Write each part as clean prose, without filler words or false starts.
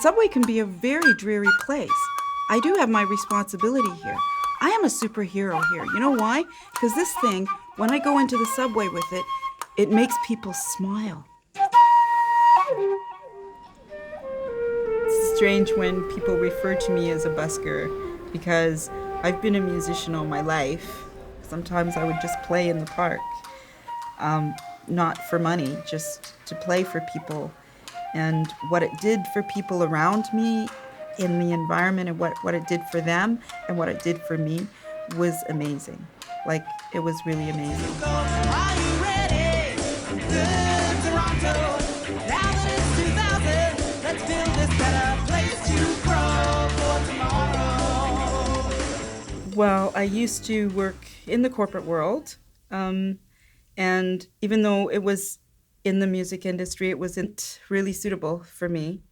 subway can be a very dreary place. I do have my responsibility here. I am a superhero here. You know why? Because this thing, when I go into the subway with it, it makes people smile. It's strange when people refer to me as a busker because I've been a musician all my life. Sometimes I would just play in the park, not for money, just to play for people. And what it did for people around me in the environment and what it did for them and what it did for me was amazing. Like, it was really amazing. Are you ready? Good Toronto. Now that it's 2000, let's build this better place to grow for tomorrow. Well, I used to work in the corporate world, and even though it was in the music industry, it wasn't really suitable for me.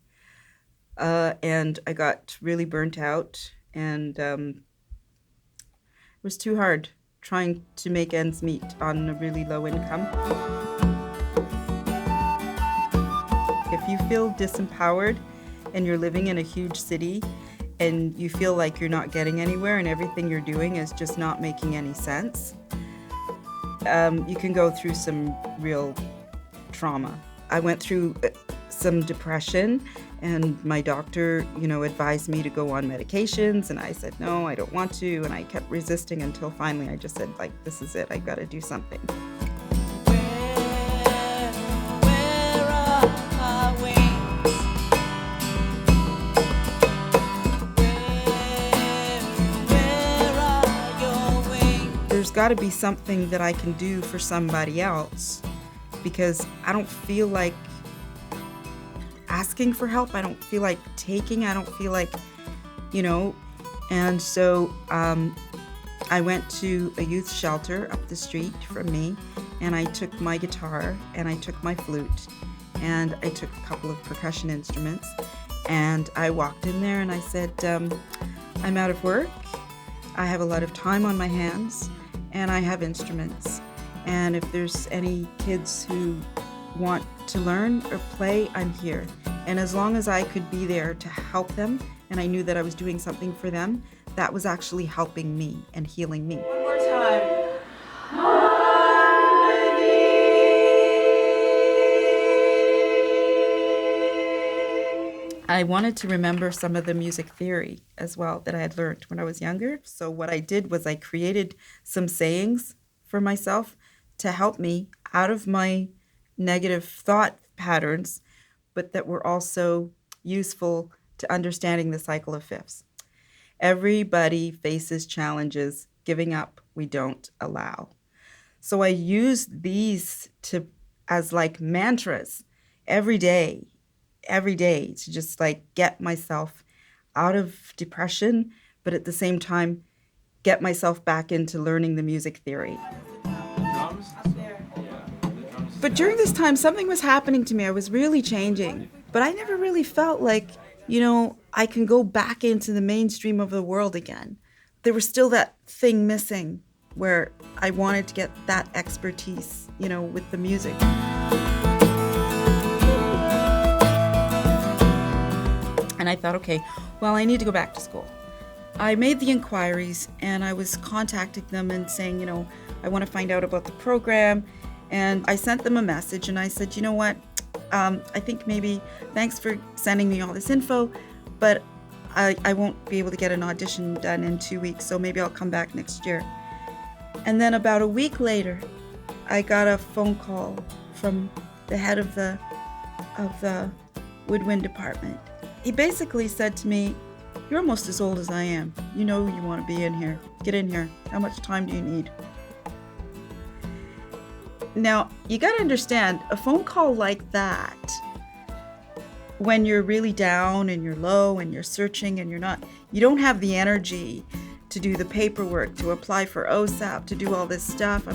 And I got really burnt out, and it was too hard trying to make ends meet on a really low income. If you feel disempowered and you're living in a huge city and you feel like you're not getting anywhere and everything you're doing is just not making any sense, you can go through some real trauma. I went through some depression, and my doctor, advised me to go on medications, and I said, no, I don't want to, and I kept resisting until finally I just said, this is it, I gotta do something. Where are our wings? Where are your wings? There's gotta be something that I can do for somebody else, because I don't feel like asking for help. I don't feel like taking. I don't feel like, And so I went to a youth shelter up the street from me, and I took my guitar and I took my flute and I took a couple of percussion instruments, and I walked in there and I said, I'm out of work. I have a lot of time on my hands and I have instruments. And if there's any kids who want to learn or play, I'm here. And as long as I could be there to help them, and I knew that I was doing something for them, that was actually helping me and healing me. One more time. I wanted to remember some of the music theory as well that I had learned when I was younger. So what I did was I created some sayings for myself to help me out of my negative thought patterns, but that were also useful to understanding the cycle of fifths. Everybody faces challenges. Giving up, we don't allow. So I used these as mantras every day to just get myself out of depression, but at the same time, get myself back into learning the music theory. But during this time, something was happening to me. I was really changing, but I never really felt like, I can go back into the mainstream of the world again. There was still that thing missing where I wanted to get that expertise, with the music. And I thought, okay, well, I need to go back to school. I made the inquiries and I was contacting them and saying, I want to find out about the program. And I sent them a message and I said, you know what? I think maybe thanks for sending me all this info, but I won't be able to get an audition done in 2 weeks, so maybe I'll come back next year. And then about a week later, I got a phone call from the head of the woodwind department. He basically said to me, you're almost as old as I am. You know you want to be in here. Get in here. How much time do you need? Now, you got to understand, a phone call like that, when you're really down and you're low and you're searching and you don't have the energy to do the paperwork, to apply for OSAP, to do all this stuff.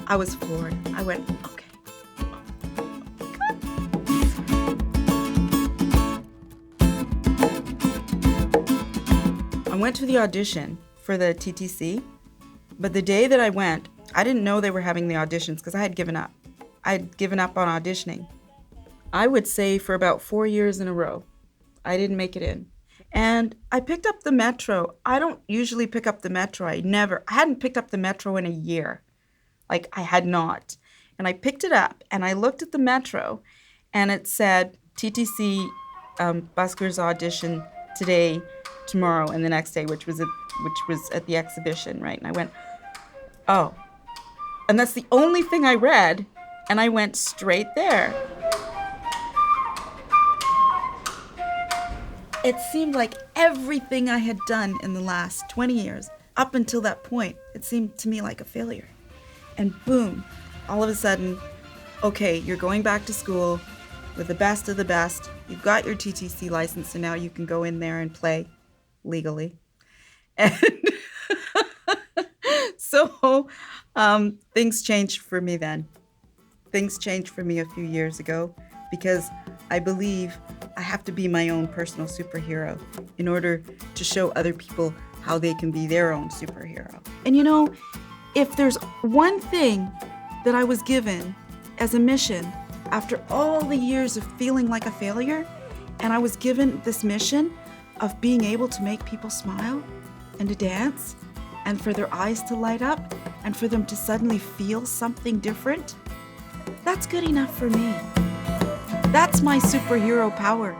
I was floored. I went, okay. I went to the audition for the TTC, but the day that I went, I didn't know they were having the auditions because I had given up. I had given up on auditioning. I would say for about 4 years in a row, I didn't make it in. And I picked up the metro. I don't usually pick up the metro. I hadn't picked up the metro in a year. Like, I had not. And I picked it up and I looked at the metro and it said TTC buskers audition today, tomorrow, and the next day, which was at the exhibition, right? And I went, oh. And that's the only thing I read, and I went straight there. It seemed like everything I had done in the last 20 years, up until that point, it seemed to me like a failure. And boom, all of a sudden, okay, you're going back to school with the best of the best. You've got your TTC license, and now you can go in there and play legally. And so things changed for me then. Things changed for me a few years ago because I believe I have to be my own personal superhero in order to show other people how they can be their own superhero. And you know, if there's one thing that I was given as a mission after all the years of feeling like a failure, and I was given this mission of being able to make people smile and to dance and for their eyes to light up and for them to suddenly feel something different, that's good enough for me. That's my superhero power.